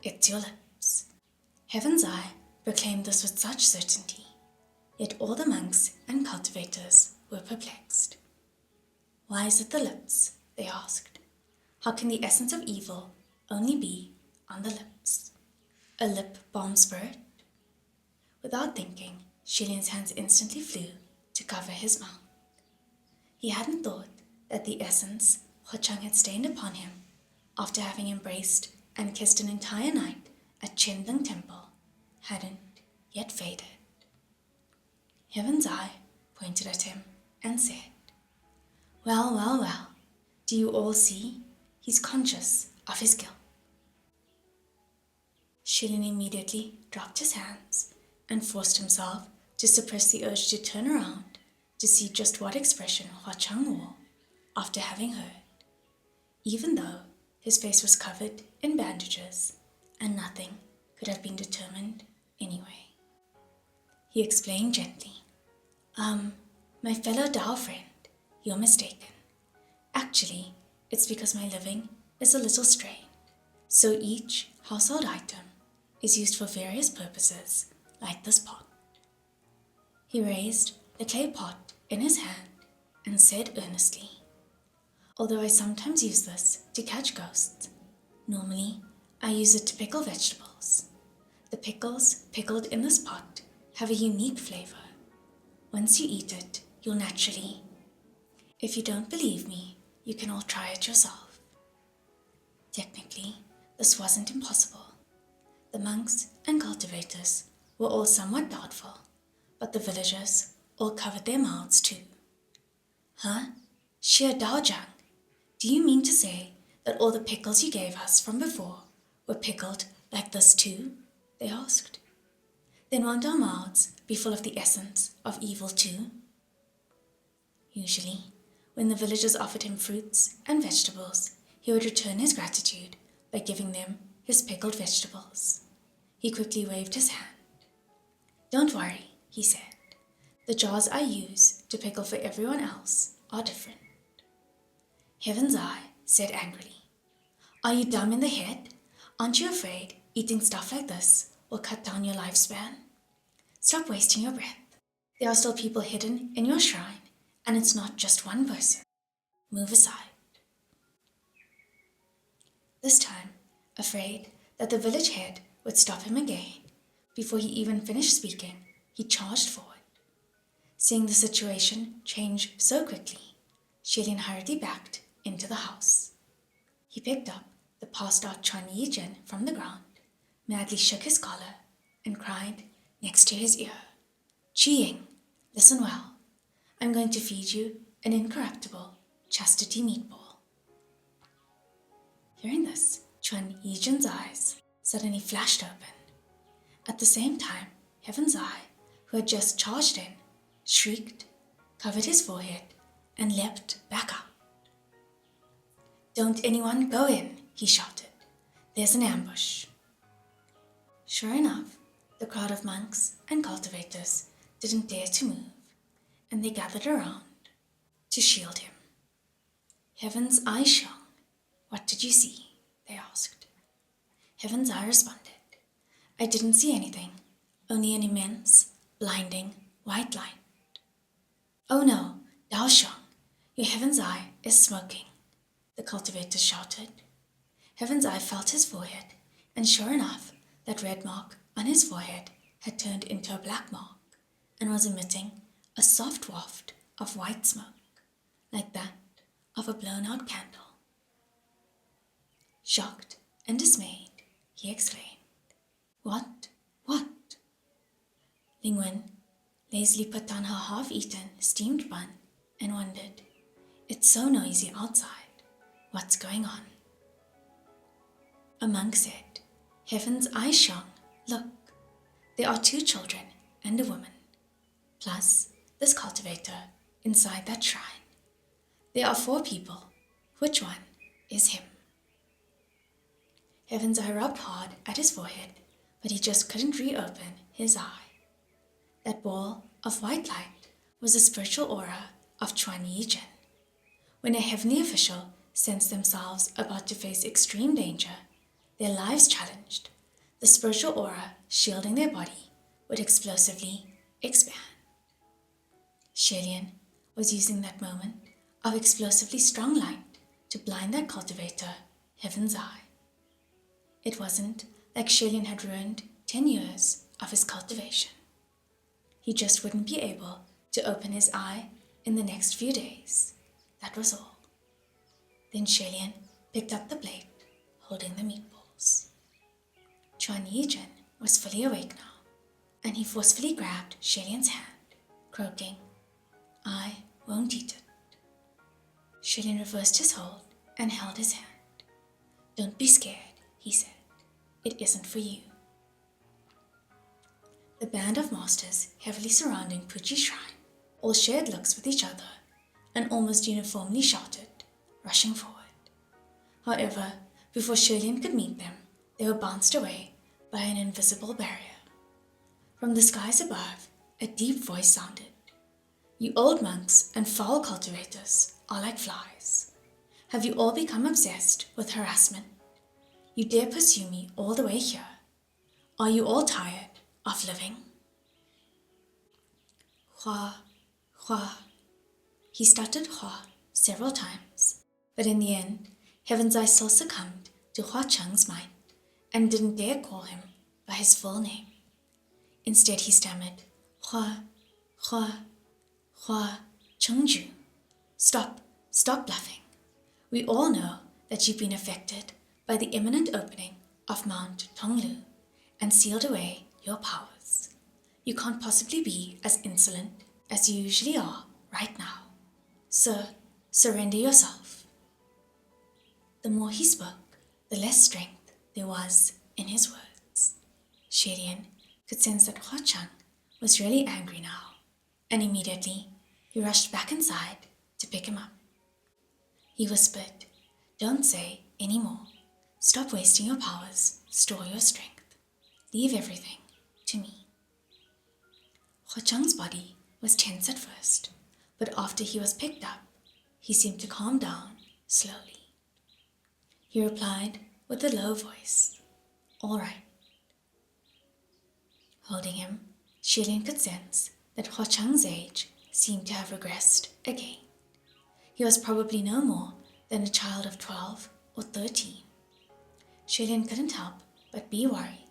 it's your lips. Heaven's Eye proclaimed this with such certainty, yet all the monks and cultivators were perplexed. Why is it the lips? They asked. How can the essence of evil only be on the lips? A lip balm spirit? Without thinking, Shilian's hands instantly flew to cover his mouth. He hadn't thought that the essence Huacheng had stained upon him after having embraced and kissed an entire night at Chenling Temple hadn't yet faded. Heaven's Eye pointed at him and said, "Well, well, well, do you all see? He's conscious of his guilt." Shilian immediately dropped his hands and forced himself to suppress the urge to turn around to see just what expression Huacheng wore after having heard, even though his face was covered in bandages and nothing could have been determined anyway. He explained gently, my fellow Dao friend, you're mistaken. Actually, it's because my living is a little strained, so each household item is used for various purposes, like this pot." He raised the clay pot in his hand and said earnestly, "Although I sometimes use this to catch ghosts, normally I use it to pickle vegetables. The pickles pickled in this pot have a unique flavor. Once you eat it, you'll naturally... If you don't believe me, you can all try it yourself." Technically, this wasn't impossible. The monks and cultivators were all somewhat doubtful, but the villagers all covered their mouths too. "Huh? Sheer Daojang, do you mean to say that all the pickles you gave us from before were pickled like this too?" they asked. "Then won't our mouths be full of the essence of evil too?" Usually, when the villagers offered him fruits and vegetables, he would return his gratitude by giving them his pickled vegetables. He quickly waved his hand. "Don't worry," he said. "The jars I use to pickle for everyone else are different." Heaven's Eye said angrily, "Are you dumb in the head? Aren't you afraid eating stuff like this will cut down your lifespan? Stop wasting your breath. There are still people hidden in your shrine, and it's not just one person. Move aside." This time, afraid that the village head would stop him again, before he even finished speaking, he charged forward. Seeing the situation change so quickly, Shilian hurriedly backed into the house. He picked up the passed-out Chuan Yijin from the ground, madly shook his collar, and cried next to his ear, "Qiying, listen well. I'm going to feed you an incorruptible chastity meatball." Hearing this, Chuan Yijin's eyes suddenly flashed open. At the same time, Heaven's Eye, who had just charged in, shrieked, covered his forehead, and leapt back out. "Don't anyone go in," he shouted. "There's an ambush." Sure enough, the crowd of monks and cultivators didn't dare to move, and they gathered around to shield him. Heaven's Eye shone. "What did you see?" they asked. Heaven's Eye responded, "I didn't see anything, only an immense, blinding white light." "Oh no, Dao Shang, your Heaven's Eye is smoking," the cultivators shouted. Heaven's Eye felt his forehead, and sure enough, that red mark on his forehead had turned into a black mark and was emitting a soft waft of white smoke, like that of a blown-out candle. Shocked and dismayed, he exclaimed, "What? What?" Ling Wen lazily put down her half-eaten steamed bun and wondered, "It's so noisy outside. What's going on?" A monk said, "Heaven's Eye shone. Look, there are 2 children and a woman, plus this cultivator inside that shrine. There are 4 people. Which one is him?" Heaven's Eye rubbed hard at his forehead, but he just couldn't reopen his eye. That ball of white light was the spiritual aura of Chuan Yijin. When a heavenly official sensed themselves about to face extreme danger, their lives challenged the spiritual aura shielding their body would explosively expand. Lian was using that moment of explosively strong light to blind that cultivator, Heaven's Eye. It wasn't like Lian had ruined 10 years of his cultivation. He just wouldn't be able to open his eye in the next few days. That was all. Then Lian picked up the plate, holding the meatballs. Chuan Yijin was fully awake now, and he forcefully grabbed Lian's hand, croaking, "I won't eat it." Lian reversed his hold and held his hand. "Don't be scared," he said. "It isn't for you." The band of masters heavily surrounding Puqi Shrine all shared looks with each other and almost uniformly shouted, rushing forward. However, before Lian could meet them, they were bounced away by an invisible barrier. From the skies above, a deep voice sounded. "You old monks and foul cultivators are like flies. Have you all become obsessed with harassment? You dare pursue me all the way here. Are you all tired of living?" Hua, Hua. He stuttered Hua several times, but in the end, Heaven's Eye still succumbed to Hua Cheng's might and didn't dare call him by his full name. Instead, he stammered, "Hua, Hua, Hua Chengju. Stop bluffing. We all know that you've been affected by the imminent opening of Mount Tonglu and sealed away your powers. You can't possibly be as insolent as you usually are right now. Sir, surrender yourself." The more he spoke, the less strength there was in his words. Lian could sense that Hua Cheng was really angry now, and immediately he rushed back inside to pick him up. He whispered, "Don't say any more. Stop wasting your powers, store your strength. Leave everything to me." Hua Cheng's body was tense at first, but after he was picked up, he seemed to calm down slowly. He replied with a low voice, "All right." Holding him, Lian could sense that Hua Cheng's age seemed to have regressed again. He was probably no more than a child of 12 or 13. Lian couldn't help but be worried.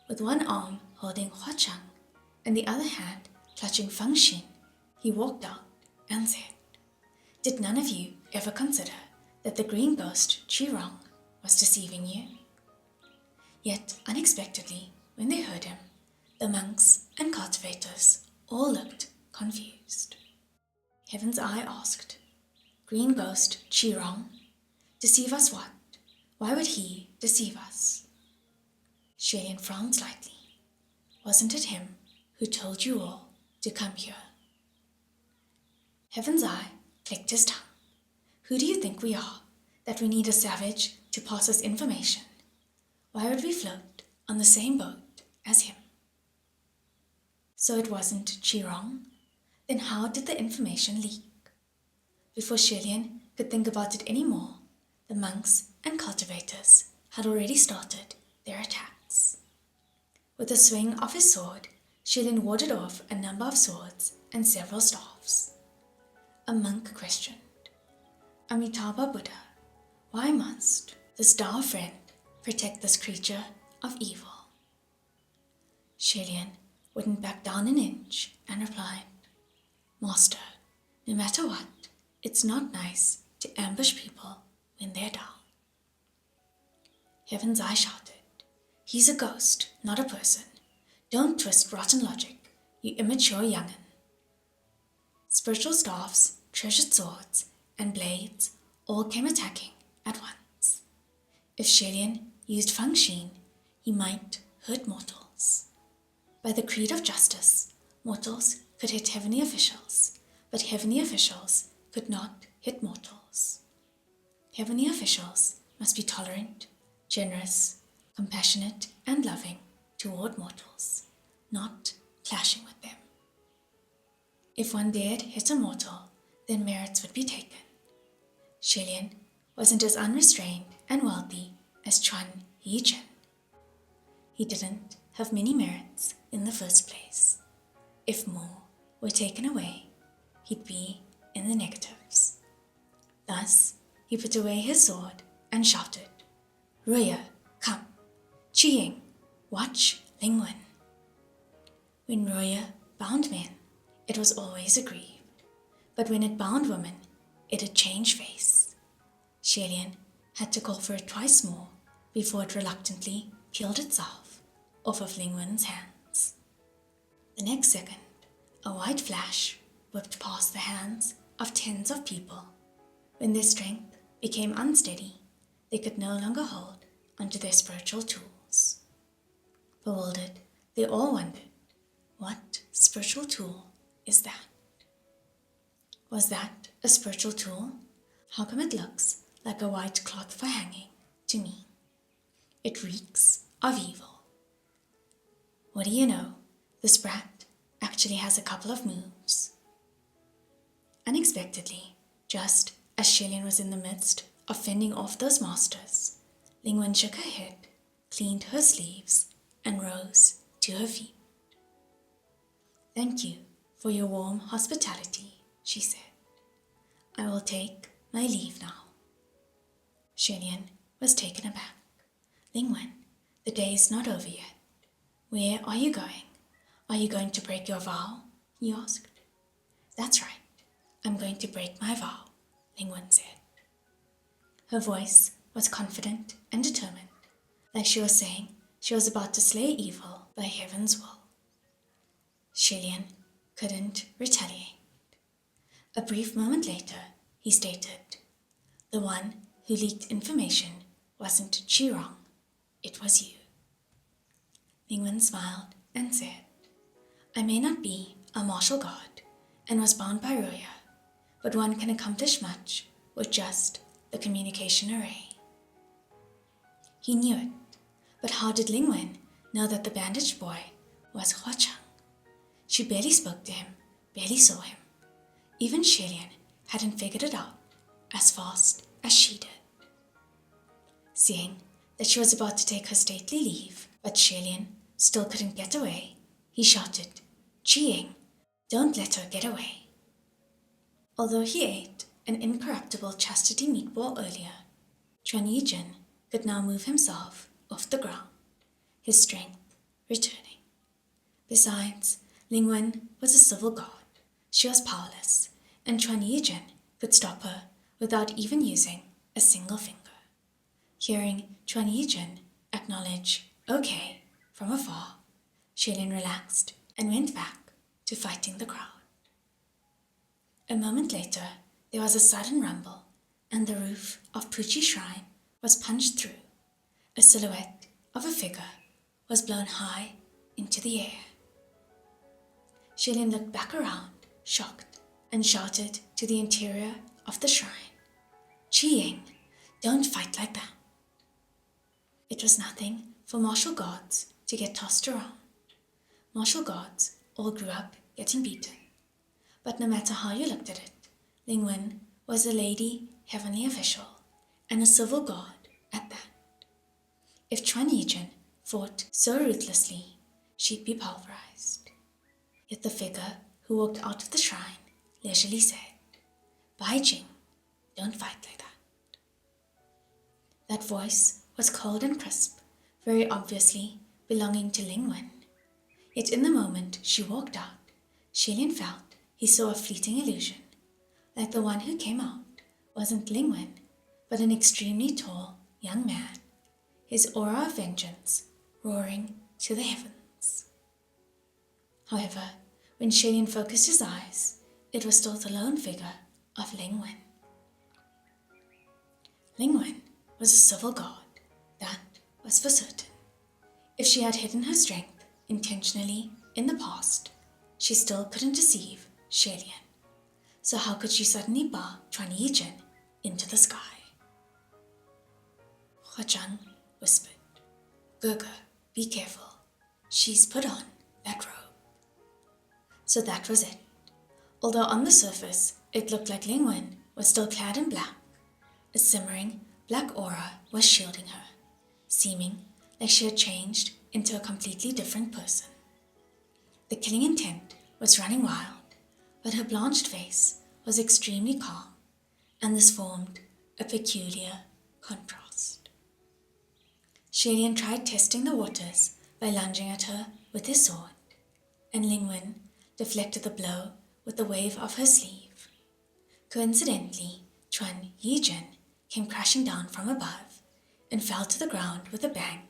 With one arm holding Hua Cheng and the other hand clutching Feng Xin, he walked out and said, "Did none of you ever consider that the green ghost Qirong was deceiving you?" Yet, unexpectedly, when they heard him, the monks and cultivators all looked confused. Heaven's Eye asked, "Green ghost Qirong? Deceive us what? Why would he deceive us?" Lian frowned slightly. "Wasn't it him who told you all to come here?" Heaven's Eye clicked his tongue. "Who do you think we are, that we need a savage to pass us information? Why would we float on the same boat as him?" So it wasn't Qirong? Then how did the information leak? Before Lian could think about it anymore, the monks and cultivators had already started their attacks. With a swing of his sword, Lian warded off a number of swords and several staffs. A monk questioned, "Amitabha Buddha, why must this Tao friend protect this creature of evil?" Lian wouldn't back down an inch and replied, "Master, no matter what, it's not nice to ambush people when they're down." Heaven's Eye shouted, "He's a ghost, not a person. Don't twist rotten logic, you immature young'un." Spiritual staffs, treasured swords, and blades all came attacking at once. If Lian used Feng Xin, he might hurt mortals. By the creed of justice, mortals could hit heavenly officials, but heavenly officials could not hit mortals. Heavenly officials must be tolerant, generous, compassionate, and loving toward mortals, not clashing with them. If one dared hit a mortal, then merits would be taken. Lian wasn't as unrestrained and wealthy as Chuan Yijin. he didn't have many merits in the first place. If more were taken away, he'd be in the negatives. Thus, he put away his sword and shouted, "Roya, come! Chiying, watch Lingwen." When Roya bound men, it was always aggrieved, but when it bound women, it'd change face. Shelian had to call for it twice more before it reluctantly peeled itself off of Lingwen's hands. The next second, a white flash whipped past the hands of tens of people. When their strength became unsteady, they could no longer hold onto their spiritual tools. Bewildered, they all wondered, what spiritual tool is that? Was that a spiritual tool? How come it looks like a white cloth for hanging to me? It reeks of evil. What do you know? This brat actually has a couple of moves. Unexpectedly, just as Shelian was in the midst of fending off those masters, Lingwen shook her head, cleaned her sleeves, and rose to her feet. "Thank you for your warm hospitality," she said. "I will take my leave now." Shelian was taken aback. "Lingwen, the day is not over yet. Where are you going? Are you going to break your vow?" he asked. "That's right. I'm going to break my vow," Lingwen said. Her voice was confident and determined, like she was saying she was about to slay evil by heaven's will. Shelian couldn't retaliate. A brief moment later, he stated, "The one who leaked information wasn't Chirong, it was you." Lingwen smiled and said, "I may not be a martial god and was bound by Roya, but one can accomplish much with just the communication array." He knew it, but how did Lingwen know that the bandaged boy was Huachang? She barely spoke to him, barely saw him. Even Shelian hadn't figured it out as fast as she did. Seeing that she was about to take her stately leave, but Shelian still couldn't get away, he shouted, "Chiying, don't let her get away." Although he ate an incorruptible chastity meatball earlier, Chuan Yijin could now move himself off the ground, his strength returning. Besides, Lingwen was a civil god. She was powerless, and Chuan Yijin could stop her without even using a single finger. Hearing Chuan Yijin acknowledge "okay" from afar, Shelian relaxed and went back to fighting the crowd. A moment later, there was a sudden rumble, and the roof of Puqi Shrine was punched through. A silhouette of a figure was blown high into the air. Shelian looked back around, shocked, and shouted to the interior of the shrine, "Chiying, don't fight like that." It was nothing for martial gods to get tossed around. Martial gods all grew up getting beaten. But no matter how you looked at it, Lingwen was a lady heavenly official and a civil god at that. If Chuan Yijin fought so ruthlessly, she'd be pulverized. Yet the figure who walked out of the shrine leisurely said, "Bai Jing, don't fight like that." That voice was cold and crisp, very obviously belonging to Lingwen. Yet in the moment she walked out, Shelian felt he saw a fleeting illusion, like the one who came out wasn't Lingwen, but an extremely tall young man, his aura of vengeance roaring to the heavens. However, when Shelian focused his eyes, it was still the lone figure of Lingwen. Lingwen was a civil god, that was for certain. If she had hidden her strength intentionally in the past, she still couldn't deceive Shelian. So how could she suddenly bar Chuan Yijin into the sky? Huachang whispered, "Gurga, be careful. She's put on that robe." So that was it. Although on the surface it looked like Lingwen was still clad in black, a simmering black aura was shielding her, seeming like she had changed into a completely different person. The killing intent was running wild, but her blanched face was extremely calm, and this formed a peculiar contrast. Shalian tried testing the waters by lunging at her with his sword, and Ling Wen deflected the blow with the wave of her sleeve. Coincidentally, Chuan Yijin came crashing down from above and fell to the ground with a bang,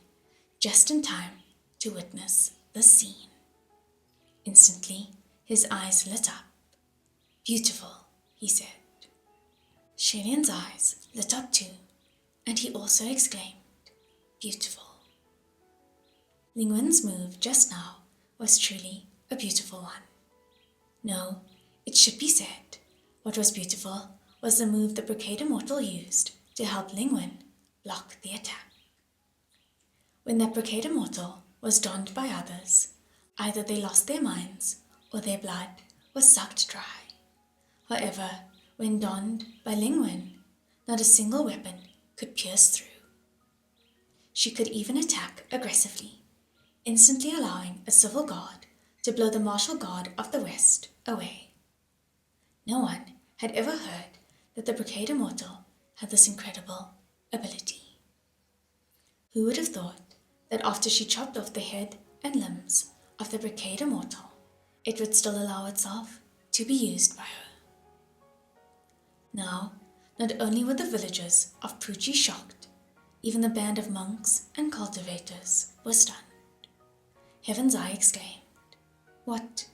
just in time to witness the scene. Instantly, his eyes lit up. "Beautiful," he said. Shalian's eyes lit up too, and he also exclaimed, "Beautiful." Ling Wen's move just now was truly a beautiful one. No, it should be said, what was beautiful was the move the Brigade Immortal used to help Ling Wen block the attack. When that Brigade Immortal was donned by others, either they lost their minds or their blood was sucked dry. However, when donned by Ling Wen, not a single weapon could pierce through. She could even attack aggressively, instantly allowing a civil guard to blow the martial guard of the West away. No one had ever heard that the Brigade Immortal had this incredible ability. Who would have thought that after she chopped off the head and limbs of the Brigade Immortal, it would still allow itself to be used by her? Now, not only were the villagers of Puqi shocked, even the band of monks and cultivators were stunned. Heaven's Eye exclaimed, What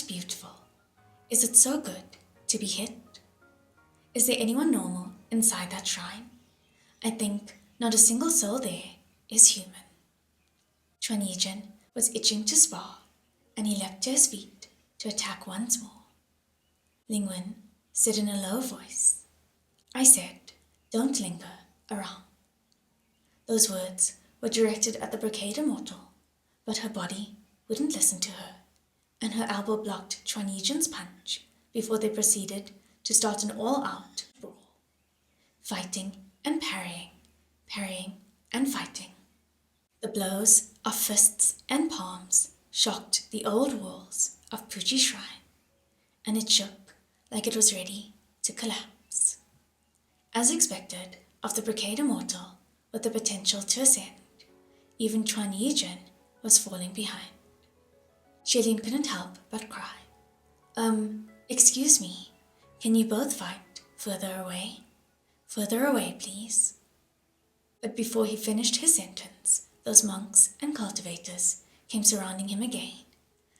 beautiful? Is it so good to be hit? Is there anyone normal inside that shrine? I think not a single soul there is human." Chuan Yijin was itching to spar, and he leapt to his feet to attack once more. Ling Wen said in a low voice, "I said, don't linger around." Those words were directed at the Brigade Immortal, but her body wouldn't listen to her, and her elbow blocked Chuan Yijin's punch before they proceeded to start an all-out brawl, fighting and parrying and fighting. The blows of fists and palms shocked the old walls of Puqi Shrine, and it shook like it was ready to collapse. As expected of the Brigade Immortal with the potential to ascend, even Chuan Yijin was falling behind. Shalian couldn't help but cry. Excuse me, can you both fight further away? Further away, please." But before he finished his sentence, those monks and cultivators came surrounding him again,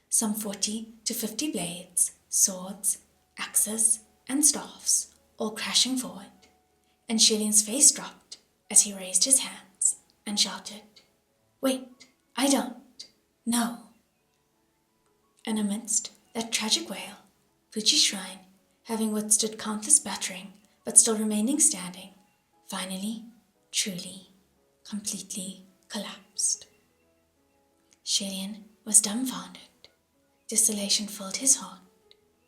some 40 to 50 blades, swords, axes, and staffs, all crashing forward, and Shalian's face dropped as he raised his hands and shouted, "Wait, I don't, no." And amidst that tragic wail, Puqi Shrine, having withstood countless battering but still remaining standing, finally, truly, completely collapsed. Shalian was dumbfounded. Desolation filled his heart,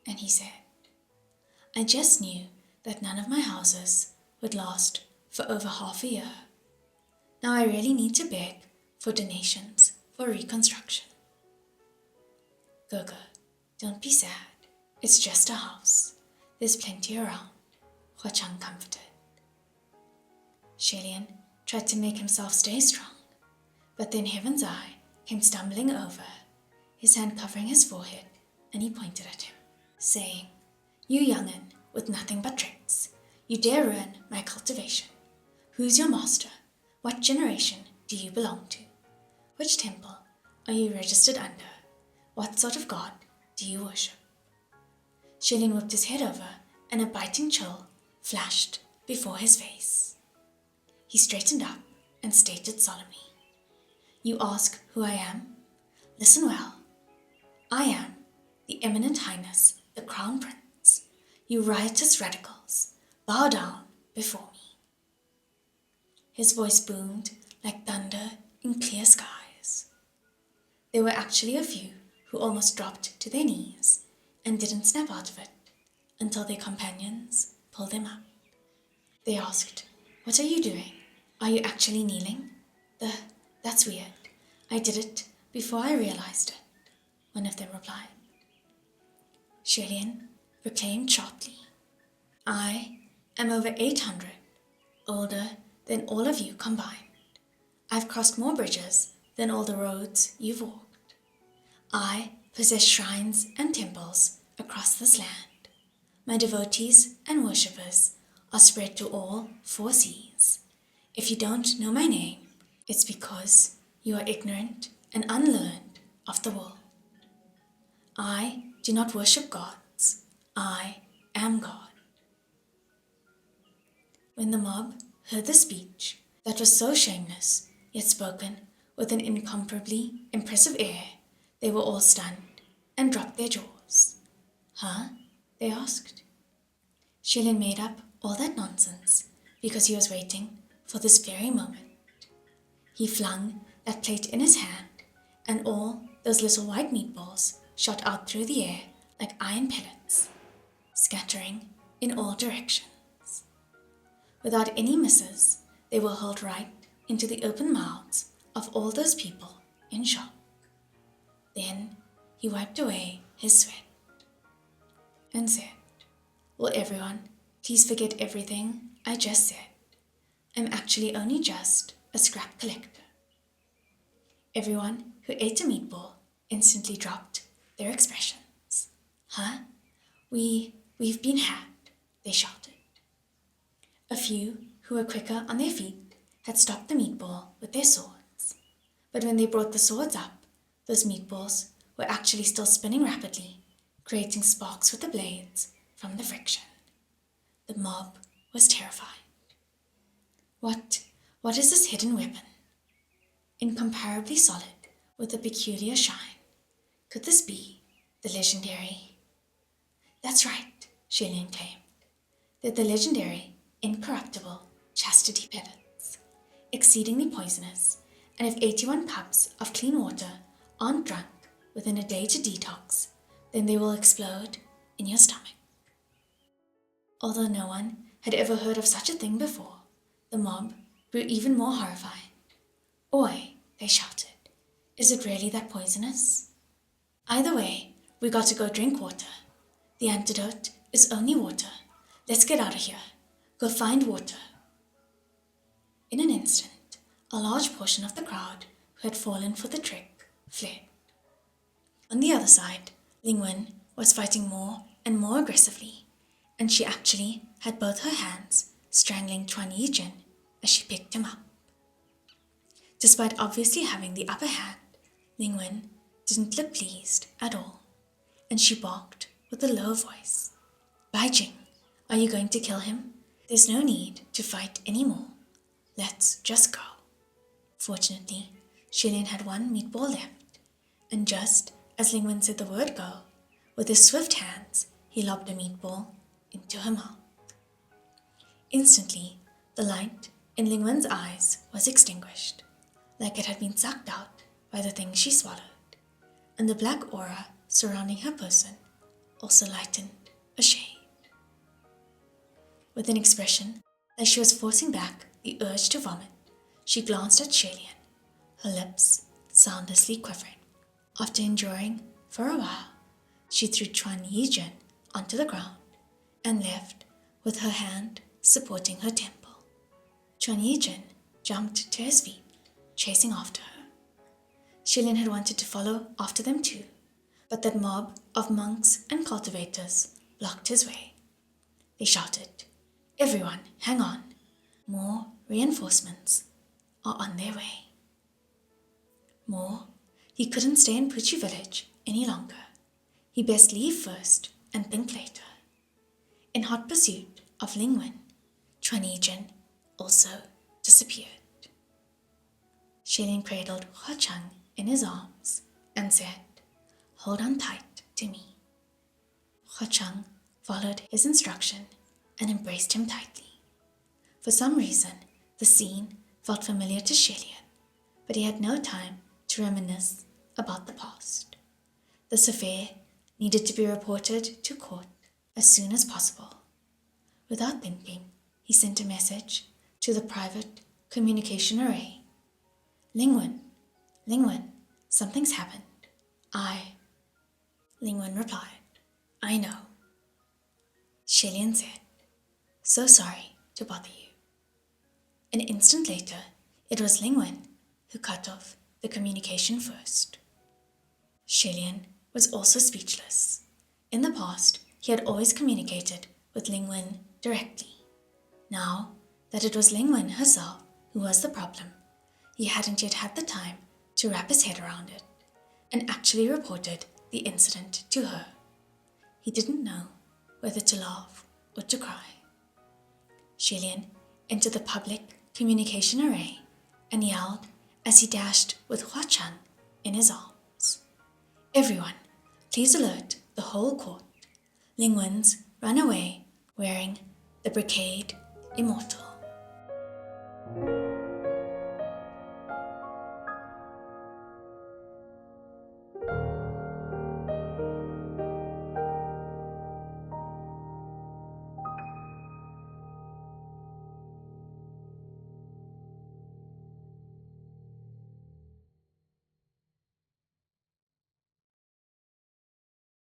and he said, "I just knew that none of my houses would last for over half a year. Now I really need to beg for donations for reconstruction." "Gogo, don't be sad. It's just a house. There's plenty around," Hua Chang comforted. Shalian tried to make himself stay strong, but then Heaven's Eye came stumbling over, his hand covering his forehead, and he pointed at him, saying, "You young'un with nothing but tricks, you dare ruin my cultivation. Who's your master? What generation do you belong to? Which temple are you registered under? What sort of god do you worship?" Shalian whipped his head over, and a biting chill flashed before his face. He straightened up and stated solemnly, "You ask who I am? Listen well. I am the Eminent Highness, the Crown Prince. You riotous radicals, bow down before me." His voice boomed like thunder in clear skies. There were actually a few who almost dropped to their knees and didn't snap out of it until their companions pulled them up. They asked, "What are you doing? Are you actually kneeling? The That's weird. I did it before I realized it, one of them replied. Shilian proclaimed sharply, I am over 800, older than all of you combined. I've crossed more bridges than all the roads you've walked. I possess shrines and temples across this land. My devotees and worshippers are spread to all 4 seas. If you don't know my name, it's because you are ignorant and unlearned of the world. I do not worship gods. I am God. When the mob heard the speech that was so shameless, yet spoken with an incomparably impressive air, they were all stunned and dropped their jaws. Huh? They asked. Shilian made up all that nonsense because he was waiting for this very moment. He flung that plate in his hand, and all those little white meatballs shot out through the air like iron pellets, scattering in all directions. Without any misses, they were hurled right into the open mouths of all those people in shock. Then he wiped away his sweat and said, Will everyone please forget everything I just said? I'm actually only just a scrap collector. Everyone who ate a meatball instantly dropped their expressions. Huh? We've been had, they shouted. A few who were quicker on their feet had stopped the meatball with their swords. But when they brought the swords up, those meatballs were actually still spinning rapidly, creating sparks with the blades from the friction. The mob was terrified. What is this hidden weapon? Incomparably solid, with a peculiar shine. Could this be the legendary? That's right, Shilian claimed. They're the legendary, incorruptible chastity pellets, exceedingly poisonous, and if 81 cups of clean water aren't drunk within a day to detox, then they will explode in your stomach. Although no one had ever heard of such a thing before, the mob grew even more horrified. Oi, they shouted. Is it really that poisonous? Either way, we got to go drink water. The antidote is only water. Let's get out of here. Go find water. In an instant, a large portion of the crowd who had fallen for the trick fled. On the other side, Lingwen was fighting more and more aggressively, and she actually had both her hands strangling Chuan Yijin as she picked him up. Despite obviously having the upper hand, Lingwen didn't look pleased at all, and she barked with a low voice. Bai Jing, are you going to kill him? There's no need to fight anymore. Let's just go. Fortunately, Shilian had one meatball left, and just as Lingwen said the word go, with his swift hands, he lobbed a meatball into her mouth. Instantly, the light in Lingwen's eyes was extinguished, like it had been sucked out by the thing she swallowed, and the black aura surrounding her person also lightened a shade. With an expression like she was forcing back the urge to vomit, she glanced at Shilian, her lips soundlessly quivering. After enduring for a while, she threw Chuan Yijin onto the ground and left with her hand supporting her temple. Chuan Yijin jumped to his feet, chasing after her. Shilian had wanted to follow after them too, but that mob of monks and cultivators blocked his way. They shouted, Everyone, hang on. More reinforcements are on their way. More? He couldn't stay in Puqi village any longer. He best leave first and think later. In hot pursuit of Lingwen, Chuan Yijin also disappeared. Shilian cradled Hua Cheng in his arms and said, Hold on tight to me. Hua Cheng followed his instruction and embraced him tightly. For some reason, the scene felt familiar to Shilian, but he had no time to reminisce about the past. This affair needed to be reported to court as soon as possible. Without thinking, he sent a message to the private communication array. Lingwen, Lingwen, something's happened. Lingwen replied, I know. Shilian said, so sorry to bother you. An instant later, it was Lingwen who cut off the communication first. Shilian was also speechless. In the past, he had always communicated with Lingwen directly. Now that it was Lingwen herself who was the problem, he hadn't yet had the time to wrap his head around it and actually reported the incident to her. He didn't know whether to laugh or to cry. Shilian entered the public communication array and yelled as he dashed with Huachang in his arms. Everyone, please alert the whole court. Lingwen's run away wearing the brocade immortal.